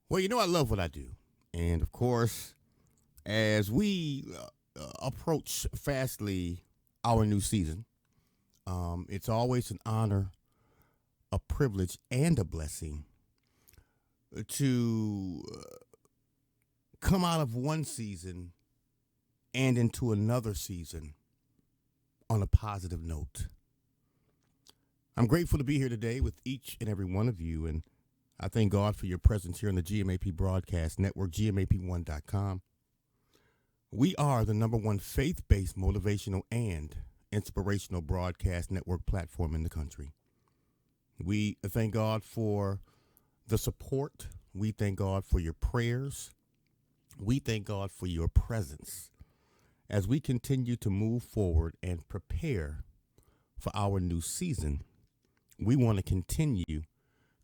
Well, I love what I do. And of course, as we approach fastly our new season, it's always an honor, a privilege, and a blessing to come out of one season and into another season on a positive note. I'm grateful to be here today with each and every one of you, and I thank God for your presence here on the GMAP Broadcast Network, GMAP1.com. We are the number one faith-based motivational and inspirational broadcast network platform in the country. We thank God for the support. We thank God for your prayers. We thank God for your presence as we continue to move forward and prepare for our new season. We want to continue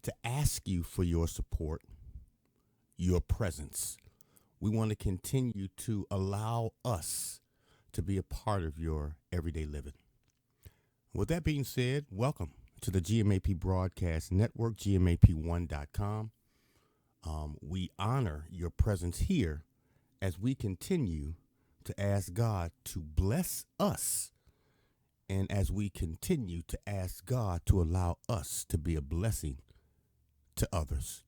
to ask you for your support, your presence. We want to continue to allow us to be a part of your everyday living. With that being said, welcome to the GMAP Broadcast Network, GMAP1.com. We honor your presence here as we continue to ask God to bless us, and as we continue to ask God to allow us to be a blessing to others.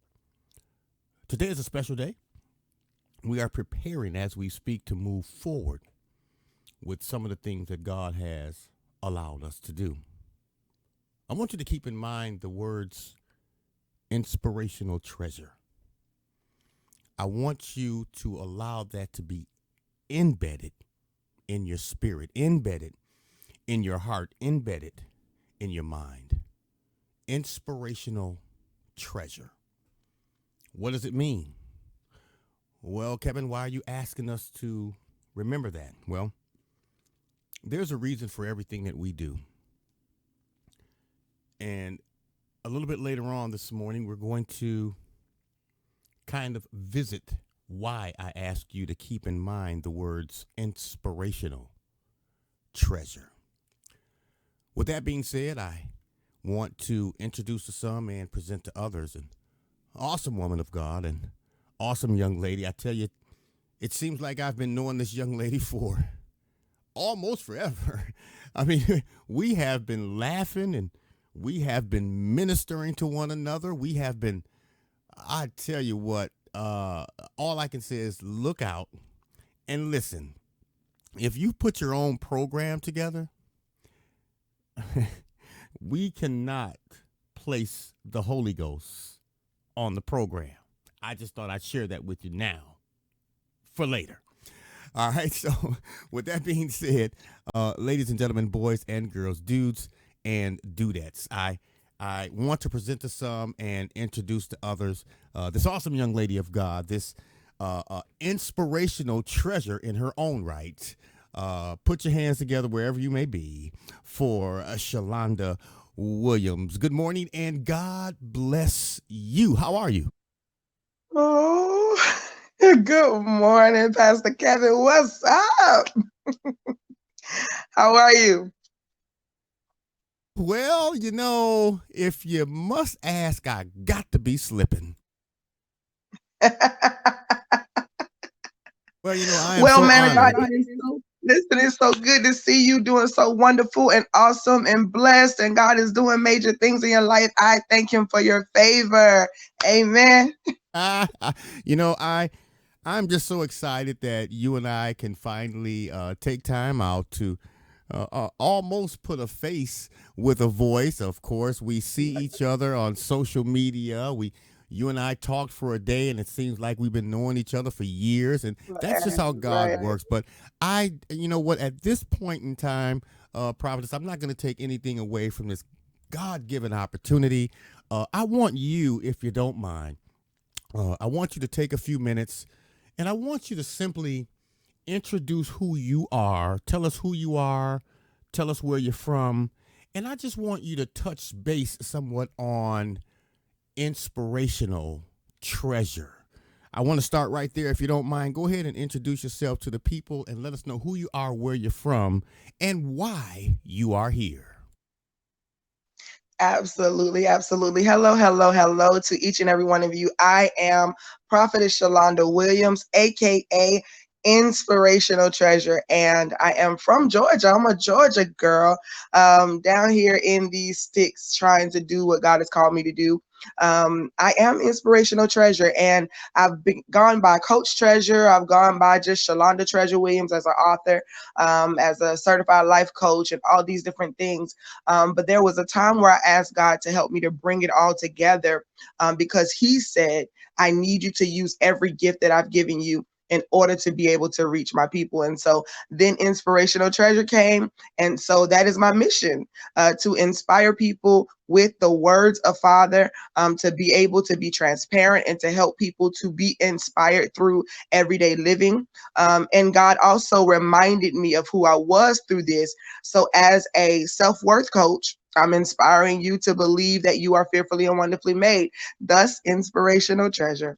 Today is a special day. We are preparing as we speak to move forward with some of the things that God has allowed us to do. I want you to keep in mind the words inspirational treasure. I want you to allow that to be embedded in your spirit, embedded in your heart, embedded in your mind. Inspirational treasure. What does it mean? Well, Kevin, why are you asking us to remember that? Well, there's a reason for everything that we do. And a little bit later on this morning, we're going to kind of visit why I ask you to keep in mind the words inspirational treasure. With that being said, I want to introduce to some and present to others an awesome woman of God and awesome young lady. I tell you, it seems like I've been knowing this young lady for almost forever. I mean, we have been laughing and we have been ministering to one another. We have been, I tell you what, all I can say is look out and listen. If you put your own program together, we cannot place the Holy Ghost on the program. I just thought I'd share that with you now for later. All right. So with that being said, ladies and gentlemen, boys and girls, dudes and dudettes, I want to present to some and introduce to others this awesome young lady of God, this inspirational treasure in her own right. Put your hands together wherever you may be for Shalonda Williams. Good morning and God bless you. How are you? Oh, good morning, Pastor Kevin. What's up? How are you? Well, if you must ask, I got to be slipping. Well, I am Well, so man of God, honored. it's so good to see you doing so wonderful and awesome and blessed, and God is doing major things in your life. I thank Him for your favor. Amen. I'm just so excited that you and I can finally take time out to almost put a face with a voice. Of course, we see each other on social media. You and I talked for a day, and it seems like we've been knowing each other for years, and that's just how God Right. works. But at this point in time, Prophetess, I'm not going to take anything away from this God-given opportunity. I want you, if you don't mind, I want you to take a few minutes, and I want you to simply introduce who you are. Tell us who you are. Tell us where you're from. And I just want you to touch base somewhat on inspirational treasure. I want to start right there. If you don't mind, go ahead and introduce yourself to the people and let us know who you are, where you're from, and why you are here. Absolutely, absolutely. Hello, hello, hello to each and every one of you. I am Prophetess Shalonda Williams, aka Inspirational Treasure, and I am from Georgia. I'm a Georgia girl, down here in these sticks, trying to do what God has called me to do. I am Inspirational Treasure, and gone by Coach Treasure. I've gone by just Shalonda Treasure Williams as an author, as a certified life coach, and all these different things. But there was a time where I asked God to help me to bring it all together, because He said, I need you to use every gift that I've given you in order to be able to reach my people. And so then Inspirational Treasure came. And so that is my mission, to inspire people with the words of Father, to be able to be transparent and to help people to be inspired through everyday living. And God also reminded me of who I was through this. So, as a self worth coach, I'm inspiring you to believe that you are fearfully and wonderfully made, thus, Inspirational Treasure.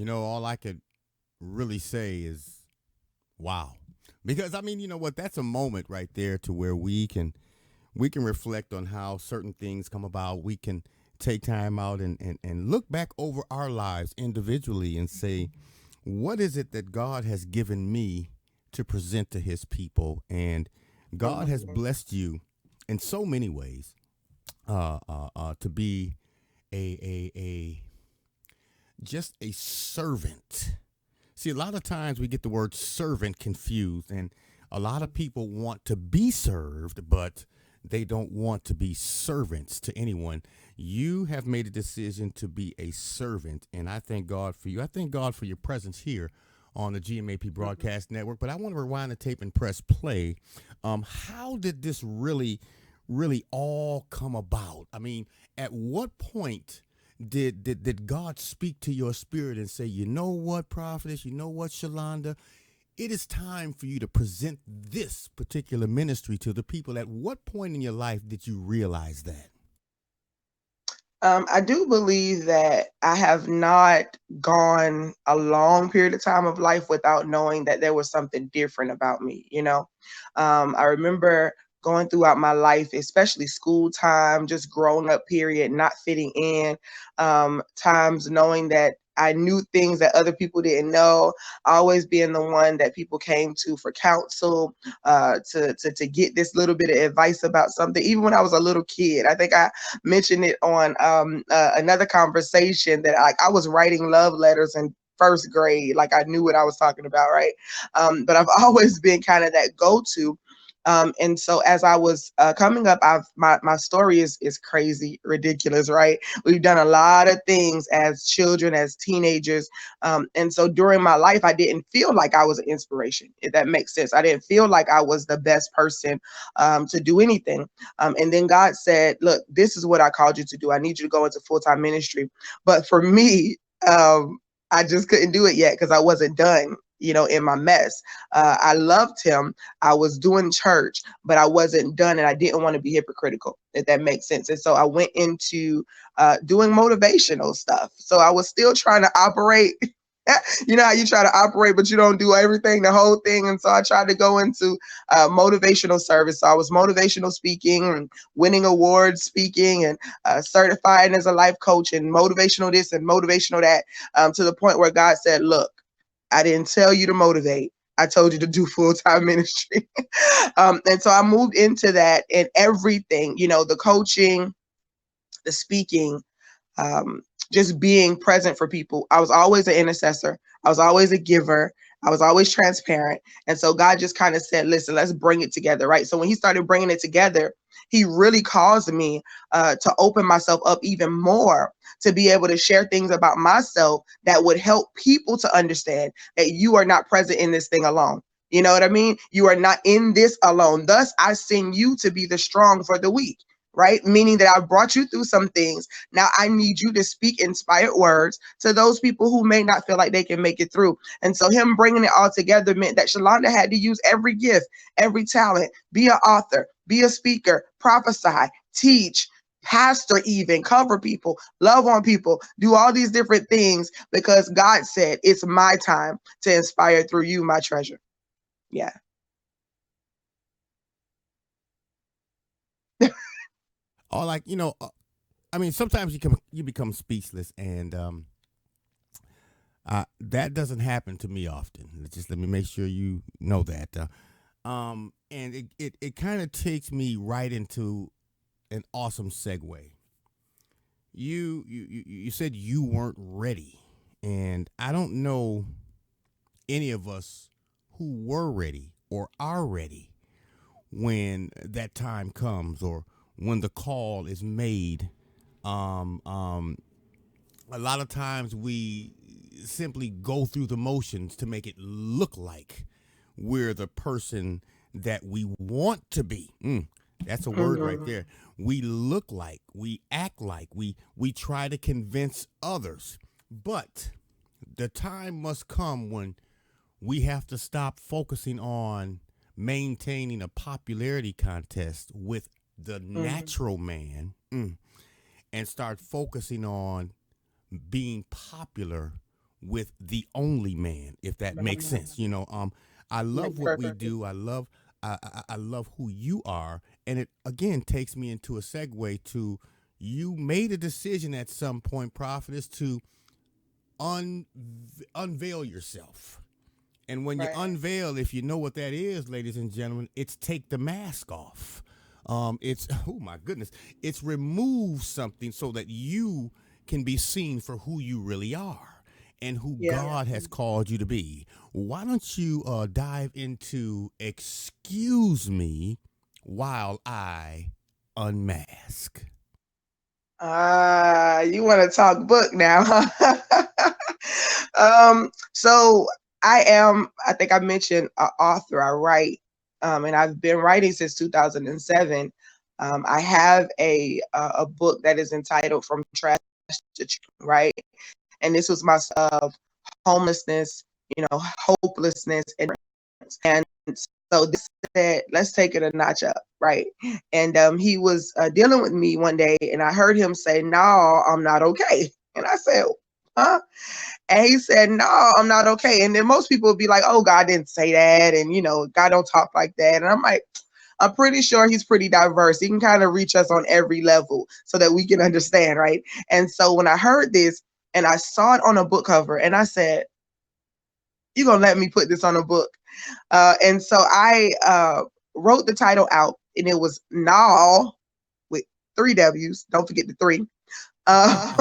All I could really say is wow. Because I mean, you know what? That's a moment right there to where we can reflect on how certain things come about. We can take time out and look back over our lives individually and say, what is it that God has given me to present to his people? And God has blessed you in so many ways, to be a just a servant. See, a lot of times we get the word servant confused, and a lot of people want to be served, but they don't want to be servants to anyone. You have made a decision to be a servant, and I thank God for you. I thank God for your presence here on the GMAP Broadcast Network. But I want to rewind the tape and press play. How did this really all come about? I mean, at what point did God speak to your spirit and say, you know what, prophetess, you know what, Shalonda, it is time for you to present this particular ministry to the people? At what point in your life did you realize that? I do believe that I have not gone a long period of time of life without knowing that there was something different about me. I remember going throughout my life, especially school time, just growing up period, not fitting in, times knowing that I knew things that other people didn't know, always being the one that people came to for counsel, to get this little bit of advice about something. Even when I was a little kid, I think I mentioned it on another conversation that I was writing love letters in first grade, like I knew what I was talking about, right? But I've always been kind of that go-to. And so as I was coming up, my story is crazy, ridiculous, right? We've done a lot of things as children, as teenagers, and so during my life, I didn't feel like I was an inspiration, if that makes sense. I didn't feel like I was the best person to do anything. And then God said, "Look, this is what I called you to do. I need you to go into full-time ministry." But for me, I just couldn't do it yet because I wasn't done, in my mess. I loved him. I was doing church, but I wasn't done, and I didn't want to be hypocritical, if that makes sense. And so I went into doing motivational stuff. So I was still trying to operate. You know how you try to operate, but you don't do everything, the whole thing. And so I tried to go into motivational service. So I was motivational speaking and winning awards speaking, and certified as a life coach, and motivational this and motivational that, to the point where God said, "Look, I didn't tell you to motivate. I told you to do full-time ministry." And so I moved into that, and everything, the coaching, the speaking, um, just being present for people. I was always an intercessor. I was always a giver. I was always transparent. And so God just kind of said, listen, let's bring it together, right? So when he started bringing it together, he really caused me to open myself up even more, to be able to share things about myself that would help people to understand that you are not present in this thing alone. You know what I mean? You are not in this alone. Thus, I send you to be the strong for the weak, right? Meaning that I brought you through some things. Now I need you to speak inspired words to those people who may not feel like they can make it through. And so him bringing it all together meant that Shalonda had to use every gift, every talent, be an author, be a speaker, prophesy, teach, pastor, even cover people, love on people, do all these different things, because God said, it's my time to inspire through you, my treasure. Yeah. or like, I mean, sometimes you become speechless, and that doesn't happen to me often. Just let me make sure you know that. And it kind of takes me right into an awesome segue. You said you weren't ready, and I don't know any of us who were ready or are ready when that time comes, or when the call is made. Um, um, a lot of times we simply go through the motions to make it look like we're the person that we want to be. That's a word right Mhm. there. We look like, we act like, we try to convince others. But the time must come when we have to stop focusing on maintaining a popularity contest with the Mhm. natural man, and start focusing on being popular with the only man, if that makes sense. I Makes love what we perfect. do. I love who you are, and it again takes me into a segue to, you made a decision at some point, Prophetess, to un- unveil yourself. And when you Right. unveil, if you know what that is, ladies and gentlemen, it's take the mask off. It's oh my goodness, it's remove something so that you can be seen for who you really are and who Yeah. God has called you to be. Why don't you dive into excuse me while I unmask? You want to talk book now, huh? So I think I mentioned an author. I write, and I've been writing since 2007. I have a book that is entitled From Trash to Truth, right? And this was my of homelessness, hopelessness, and so this said, let's take it a notch up, right? And he was dealing with me one day, and I heard him say, "No, I'm not okay." And I said, "Huh?" And he said, "No, I'm not okay." And then most people would be like, "Oh, God didn't say that," and God don't talk like that. And I'm like, I'm pretty sure he's pretty diverse. He can kind of reach us on every level so that we can understand, right? And so when I heard this and I saw it on a book cover, and I said, "You gonna let me put this on a book?" And so I wrote the title out, and it was Naw with three W's. Don't forget the three. Uh,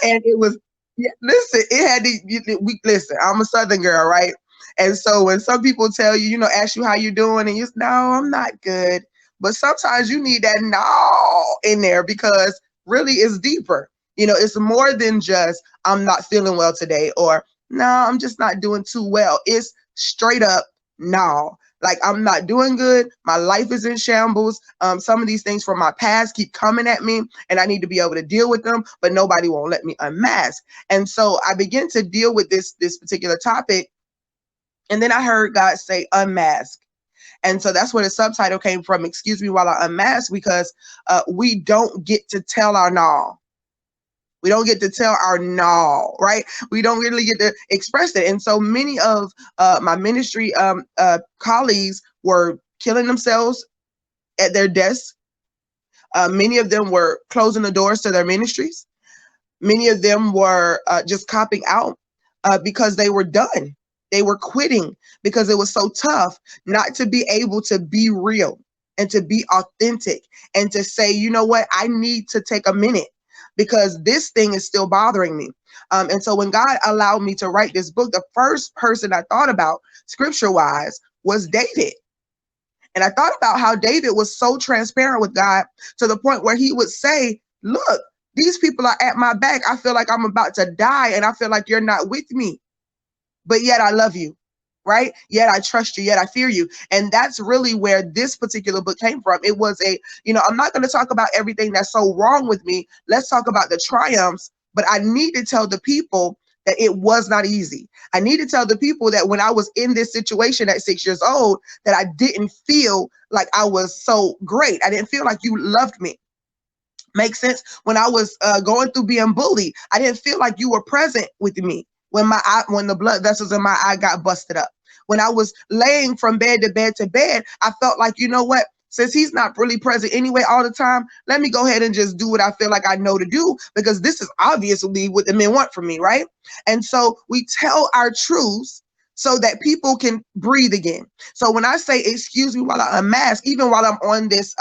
and it was, yeah, listen, it had we listen. I'm a Southern girl, right? And so when some people tell you, ask you how you doing, and you say, "No, I'm not good," but sometimes you need that "no" in there because really it's deeper. It's more than just "I'm not feeling well today" or "No, I'm just not doing too well." It's straight up "no." Like, I'm not doing good. My life is in shambles. Some of these things from my past keep coming at me, and I need to be able to deal with them, but nobody won't let me unmask. And so I began to deal with this particular topic, and then I heard God say, "Unmask." And so that's where the subtitle came from. Excuse me while I unmask, because we don't get to tell our no. We don't get to tell our no, right? We don't really get to express it. And so many of my ministry colleagues were killing themselves at their desks. Many of them were closing the doors to their ministries. Many of them were just copping out because they were done. They were quitting because it was so tough not to be able to be real and to be authentic and to say, "You know what, I need to take a minute because this thing is still bothering me." And so when God allowed me to write this book, the first person I thought about scripture wise was David. And I thought about how David was so transparent with God to the point where he would say, "Look, these people are at my back. I feel like I'm about to die, and I feel like you're not with me, but yet I love you." Right? Yet I trust you, yet I fear you. And that's really where this particular book came from. It was I'm not going to talk about everything that's so wrong with me. Let's talk about the triumphs. But I need to tell the people that it was not easy. I need to tell the people that when I was in this situation at 6 years old, that I didn't feel like I was so great. I didn't feel like you loved me. Makes sense. When I was going through being bullied, I didn't feel like you were present with me when the blood vessels in my eye got busted up. When I was laying from bed to bed to bed, I felt like, you know what? Since he's not really present anyway all the time, let me go ahead and just do what I feel like I know to do, because this is obviously what the men want from me, right? And so we tell our truths so that people can breathe again. So when I say excuse me while I unmask, even while I'm on this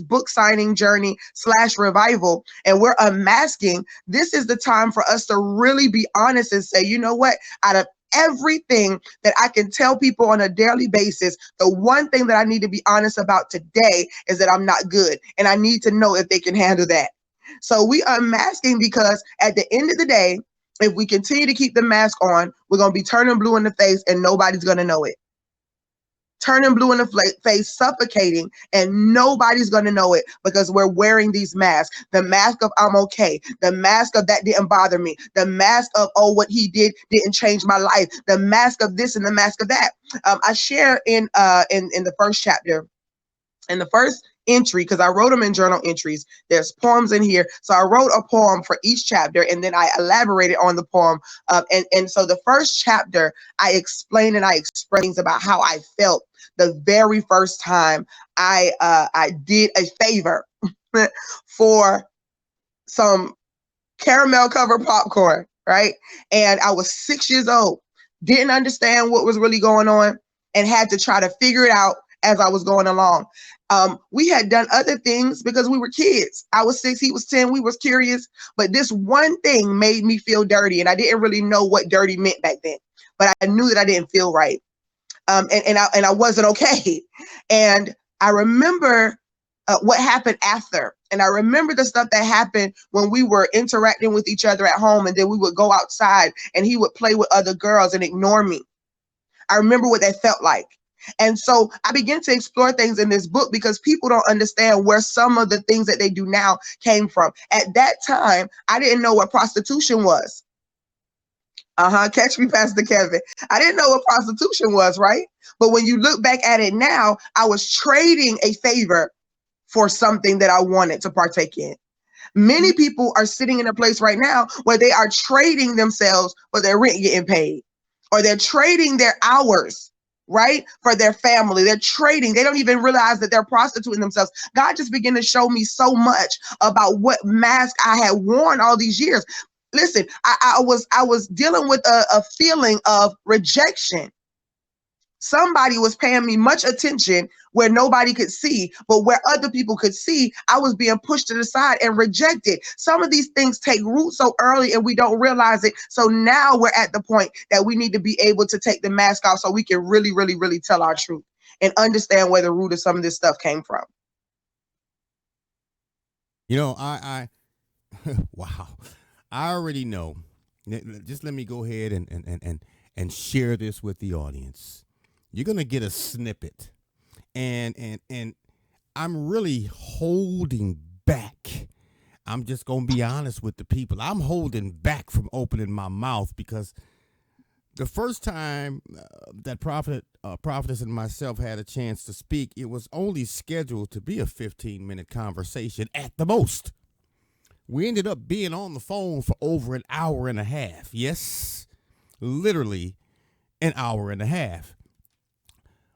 book signing journey / revival, and we're unmasking, this is the time for us to really be honest and say, you know what, out of everything that I can tell people on a daily basis, the one thing that I need to be honest about today is that I'm not good, and I need to know if they can handle that. So we unmasking because at the end of the day, if we continue to keep the mask on, we're going to be turning blue in the face and nobody's going to know it. Turning blue in the face, suffocating, and nobody's going to know it because we're wearing these masks. The mask of I'm okay. The mask of that didn't bother me. The mask of, oh, what he did didn't change my life. The mask of this and the mask of that. I share in the first chapter, in the first entry, because I wrote them in journal entries. There's poems in here. So I wrote a poem for each chapter, and then I elaborated on the poem. And so the first chapter, I explained and I expressed things about how I felt the very first time I did a favor for some caramel covered popcorn, right? And I was 6 years old, didn't understand what was really going on, and had to try to figure it out as I was going along. We had done other things because we were kids. I was 6, he was 10, we was curious, but this one thing made me feel dirty, and I didn't really know what dirty meant back then, but I knew that I didn't feel right. And I wasn't okay. And I remember what happened after. And I remember the stuff that happened when we were interacting with each other at home, and then we would go outside and he would play with other girls and ignore me. I remember what that felt like. And so I began to explore things in this book because people don't understand where some of the things that they do now came from. At that time, I didn't know what prostitution was. Catch me, Pastor Kevin. I didn't know what prostitution was, right? But when you look back at it now, I was trading a favor for something that I wanted to partake in. Many people are sitting in a place right now where they are trading themselves for their rent getting paid, or they're trading their hours, right, for their family. They're trading. They don't even realize that they're prostituting themselves. God just began to show me so much about what mask I had worn all these years. Listen, I was dealing with a feeling of rejection. Somebody was paying me much attention where nobody could see, but where other people could see, I was being pushed to the side and rejected. Some of these things take root so early and we don't realize it. So now we're at the point that we need to be able to take the mask off so we can really, really, really tell our truth and understand where the root of some of this stuff came from. You know, I wow. I already know. Just let me go ahead and share this with the audience. You're gonna get a snippet, and I'm really holding back. I'm just gonna be honest with the people. I'm holding back from opening my mouth because the first time that Prophetess and myself had a chance to speak, it was only scheduled to be a 15-minute conversation at the most. We ended up being on the phone for over an hour and a half. Yes, literally an hour and a half.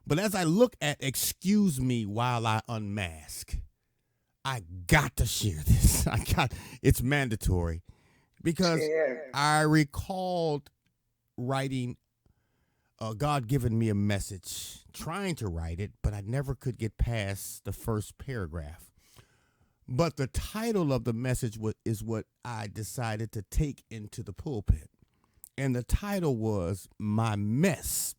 But as I look at excuse me while I unmask, I got to share this. It's mandatory because I recalled writing God giving me a message, trying to write it, but I never could get past the first paragraph. But the title of the message is what I decided to take into the pulpit. And the title was My Mess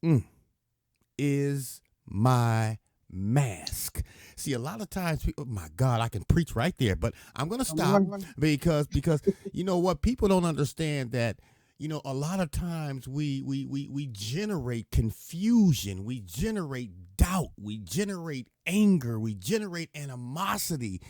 is My Mask. See, a lot of times, oh my God, I can preach right there, but I'm going to stop because you know what? People don't understand that. You know, a lot of times we generate confusion, we generate doubt, we generate anger, we generate animosity,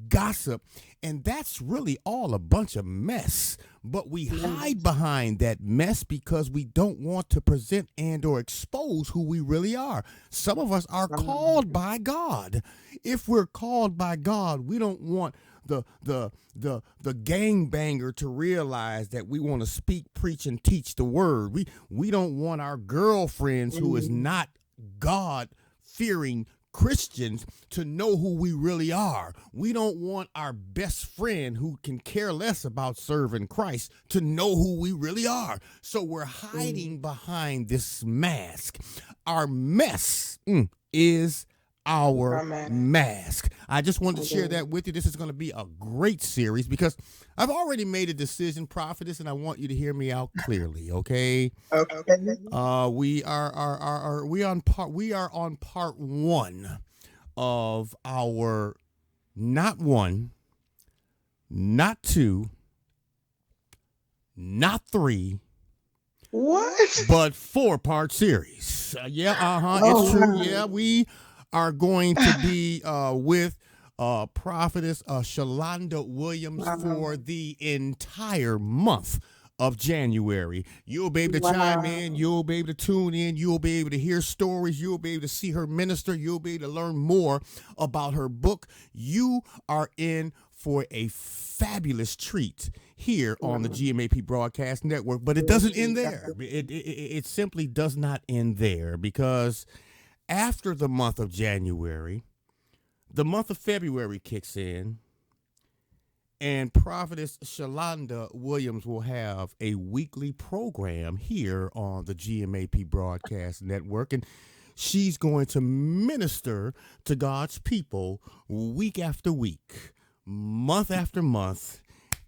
gossip, and that's really all a bunch of mess. But we hide behind that mess because we don't want to present and or expose who we really are. Some of us are called by God. If we're called by God, we don't want the gangbanger to realize that we want to speak, preach, and teach the word. We don't want our girlfriends who is not God fearing Christians to know who we really are. We don't want our best friend who can care less about serving Christ to know who we really are. So we're hiding behind this mask. Our mess is our mask. I just wanted to share that with you. This is going to be a great series because I've already made a decision, Prophetess, and I want you to hear me out clearly. Okay. Okay. We are on part one of our not one, not two, not three, what? but 4-part series. It's true. Yeah, we are going to be with Prophetess Shalonda Williams for the entire month of January. You'll be able to chime in, you'll be able to tune in, you'll be able to hear stories, you'll be able to see her minister, you'll be able to learn more about her book. You are in for a fabulous treat here on the GMAP Broadcast Network, but it doesn't end there. It simply does not end there, because after the month of January, the month of February kicks in, and Prophetess Shalonda Williams will have a weekly program here on the GMAP Broadcast Network, and she's going to minister to God's people week after week, month after month,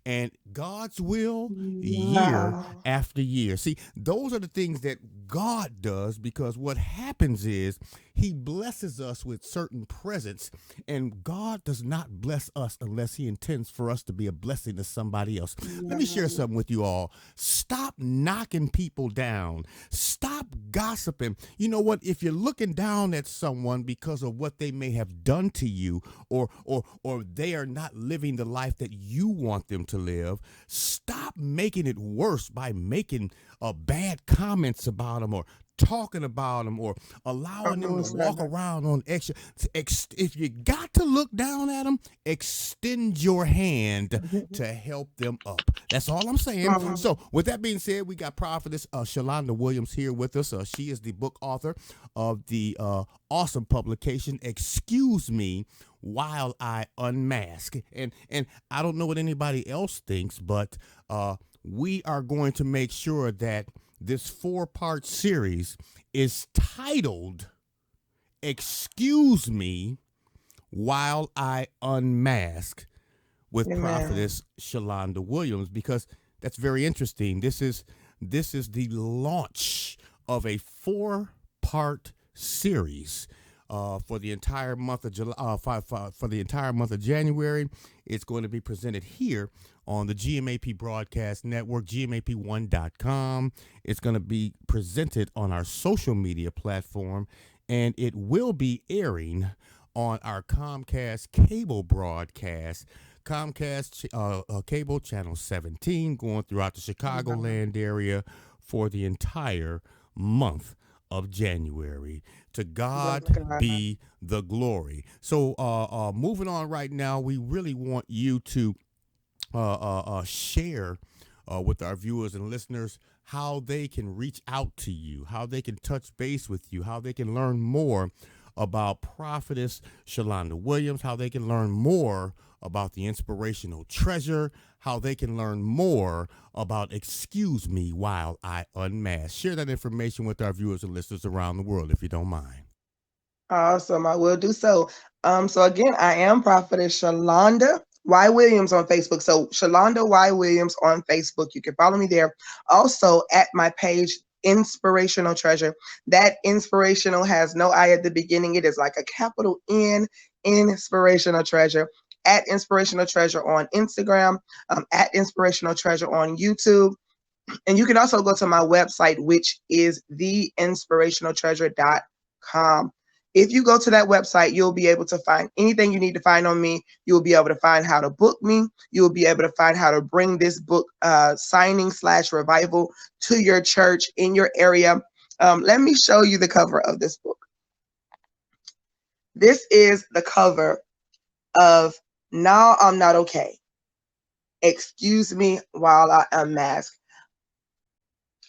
and God's will year after year. See, those are the things that God does, because what happens is he blesses us with certain presents, and God does not bless us unless he intends for us to be a blessing to somebody else. Let me share something with you all. Stop knocking people down. Stop gossiping. You know what? If you're looking down at someone because of what they may have done to you, or they are not living the life that you want them to live, stop making it worse by making bad comments about them, or talking about them, or allowing them to walk around on extra. If you got to look down at them, extend your hand to help them up. That's all I'm saying. So with that being said, we got Prophetess Shalonda Williams here with us. She is the book author of the awesome publication, Excuse Me While I Unmask. And I don't know what anybody else thinks, but we are going to make sure that this 4-part series is titled Excuse Me While I Unmask with Prophetess Shalonda Williams, because that's very interesting. This is the launch of a 4-part series for the entire month of July, for the entire month of January. It's going to be presented here on the GMAP Broadcast Network, GMAP1.com. It's going to be presented on our social media platform, and it will be airing on our Comcast cable broadcast, Comcast cable channel 17, going throughout the Chicagoland area for the entire month of January. To God be the glory. So moving on right now, we really want you to share with our viewers and listeners how they can reach out to you, how they can touch base with you, how they can learn more about Prophetess Shalonda Williams, how they can learn more about the inspirational treasure, how they can learn more about Excuse Me While I Unmask. Share that information with our viewers and listeners around the world, if you don't mind. Awesome, I will do so. So again, I am Prophetess Shalonda Y. Williams on Facebook. So Shalonda Y. Williams on Facebook. You can follow me there. Also at my page, Inspirational Treasure. That inspirational has no I at the beginning. It is like a capital N, Inspirational Treasure. At Inspirational Treasure on Instagram, at Inspirational Treasure on YouTube. And you can also go to my website, which is theinspirationaltreasure.com. If you go to that website, you'll be able to find anything you need to find on me. You'll be able to find how to book me. You'll be able to find how to bring this book signing/revival to your church in your area. Let me show you the cover of this book. This is the cover of Now I'm Not Okay. Excuse Me While I Unmask.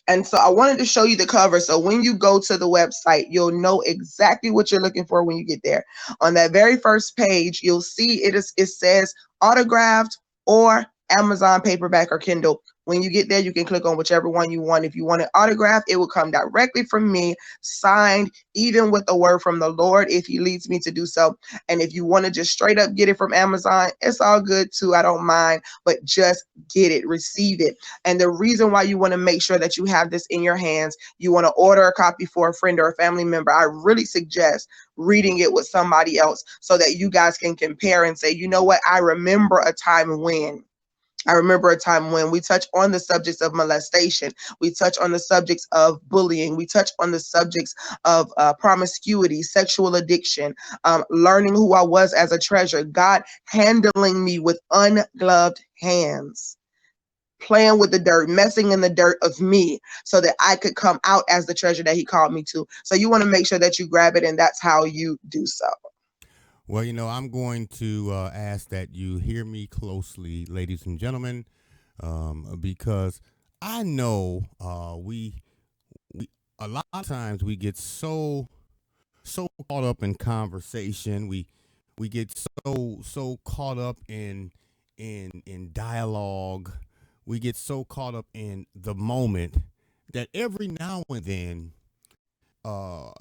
And so I wanted to show you the cover. So when you go to the website, you'll know exactly what you're looking for when you get there. On that very first page, you'll see it says autographed or Amazon paperback or Kindle. When you get there, you can click on whichever one you want. If you want it autographed, it will come directly from me, signed, even with a word from the Lord if he leads me to do so. And if you want to just straight up get it from Amazon, it's all good too. I don't mind, but just get it, receive it. And the reason why you want to make sure that you have this in your hands, you want to order a copy for a friend or a family member, I really suggest reading it with somebody else so that you guys can compare and say, you know what, I remember a time when. I remember a time when we touch on the subjects of molestation. We touch on the subjects of bullying. We touch on the subjects of promiscuity, sexual addiction, learning who I was as a treasure, God handling me with ungloved hands, playing with the dirt, messing in the dirt of me so that I could come out as the treasure that he called me to. So you want to make sure that you grab it, and that's how you do so. Well, I'm going to ask that you hear me closely, ladies and gentlemen, because I know we a lot of times we get so caught up in conversation. We get so caught up in dialogue. We get so caught up in the moment that every now and then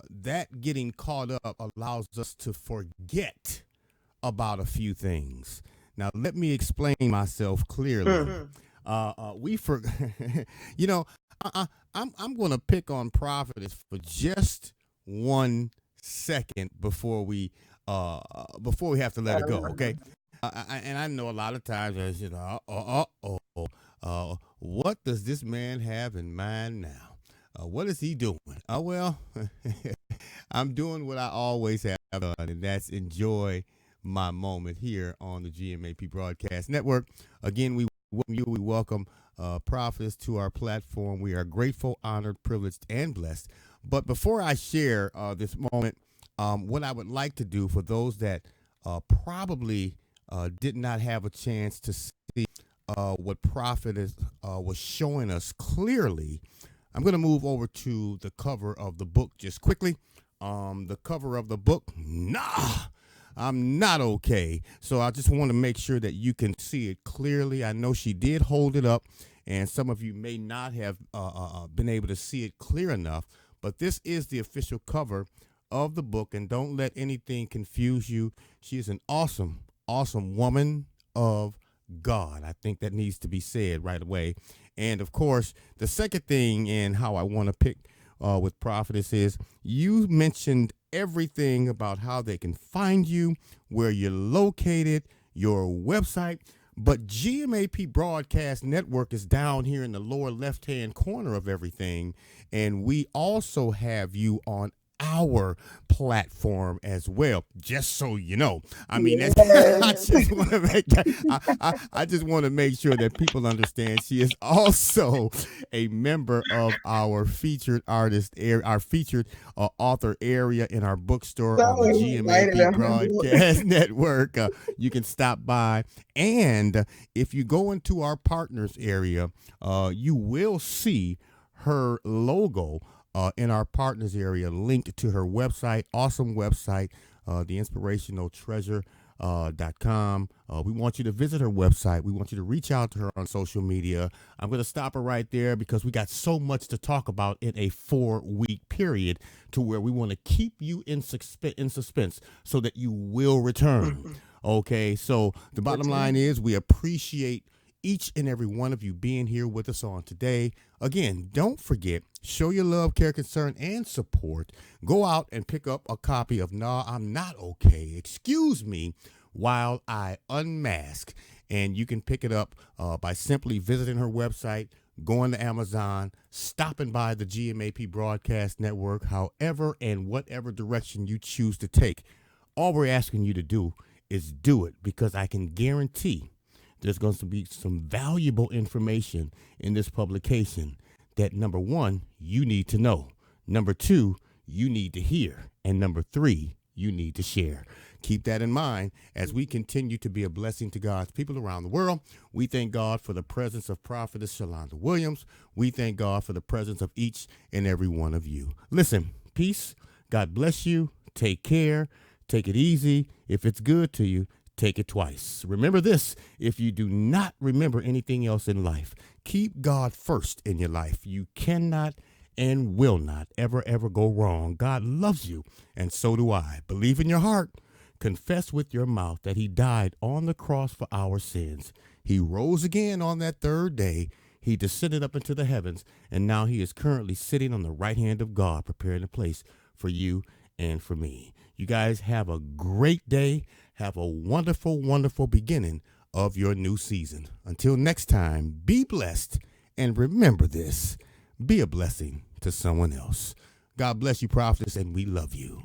that getting caught up allows us to forget about a few things. Now, let me explain myself clearly. We for, you know, I'm going to pick on Prophetess for just 1 second before we have to let her go. Okay, and I know a lot of times, what does this man have in mind now? What is he doing? Oh, well, I'm doing what I always have done, and that's enjoy my moment here on the GMAP Broadcast Network. Again, we welcome you. We welcome Prophetess to our platform. We are grateful, honored, privileged, and blessed. But before I share this moment, what I would like to do for those that probably did not have a chance to see what Prophetess was showing us clearly, I'm going to move over to the cover of the book just quickly. The cover of the book, I'm not okay. So I just want to make sure that you can see it clearly. I know she did hold it up, and some of you may not have been able to see it clear enough, but this is the official cover of the book, and don't let anything confuse you. She is an awesome, awesome woman of God. I think that needs to be said right away. And of course, the second thing in how I want to pick with Prophetess is you mentioned everything about how they can find you, where you're located, your website. But GMAP Broadcast Network is down here in the lower left-hand corner of everything. And we also have you on our platform as well, just so you know. I mean, that's, I just want to make that, I just want to make sure that people understand she is also a member of our featured artist our featured author area in our bookstore on the GMAP Broadcast Network. You can stop by, and if you go into our partners area, you will see her logo in our partners area, linked to her website, awesome website, theinspirationaltreasure.com. We want you to visit her website. We want you to reach out to her on social media. I'm going to stop her right there because we got so much to talk about in a 4-week period to where we want to keep you in suspense so that you will return. Okay, so the bottom line is we appreciate each and every one of you being here with us on today. Again, don't forget, show your love, care, concern, and support. Go out and pick up a copy of Nah, I'm Not Okay, Excuse Me While I Unmask. And you can pick it up by simply visiting her website, going to Amazon, stopping by the GMAP Broadcast Network, however and whatever direction you choose to take. All we're asking you to do is do it, because I can guarantee there's going to be some valuable information in this publication that, number one, you need to know. Number two, you need to hear. And number three, you need to share. Keep that in mind as we continue to be a blessing to God's people around the world. We thank God for the presence of Prophetess Shalonda Williams. We thank God for the presence of each and every one of you. Listen, peace. God bless you. Take care. Take it easy. If it's good to you, take it twice. Remember this: if you do not remember anything else in life, keep God first in your life. You cannot and will not ever go wrong. God loves you, and so do I. Believe in your heart. Confess with your mouth that he died on the cross for our sins. He rose again on that third day. He descended up into the heavens, and now he is currently sitting on the right hand of God, preparing a place for you and for me. You guys have a great day. Have a wonderful, wonderful beginning of your new season. Until next time, be blessed, and remember this: be a blessing to someone else. God bless you, Prophetess, and we love you.